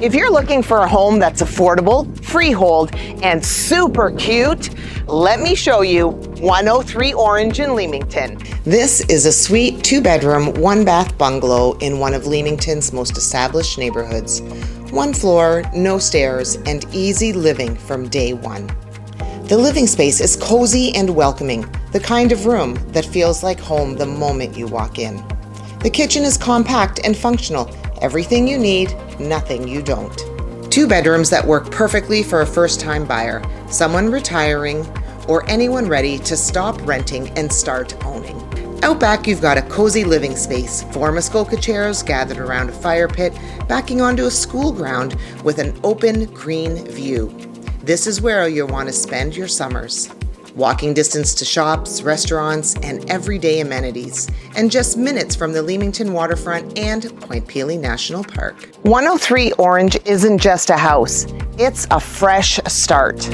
If you're looking for a home that's affordable, freehold, and super cute, let me show you 103 Orange in Leamington. This is a sweet 2-bedroom, 1-bath bungalow in one of Leamington's most established neighborhoods. 1 floor, no stairs, and easy living from day one. The living space is cozy and welcoming, the kind of room that feels like home the moment you walk in. The kitchen is compact and functional. Everything you need, nothing you don't. 2 bedrooms that work perfectly for a first-time buyer, someone retiring, or anyone ready to stop renting and start owning. Out back, you've got a cozy living space, 4 Muskoka chairs gathered around a fire pit, backing onto a school ground with an open green view. This is where you'll want to spend your summers. Walking distance to shops, restaurants, and everyday amenities, and just minutes from the Leamington waterfront and Point Pelee National Park. 103 Orange isn't just a house, it's a fresh start.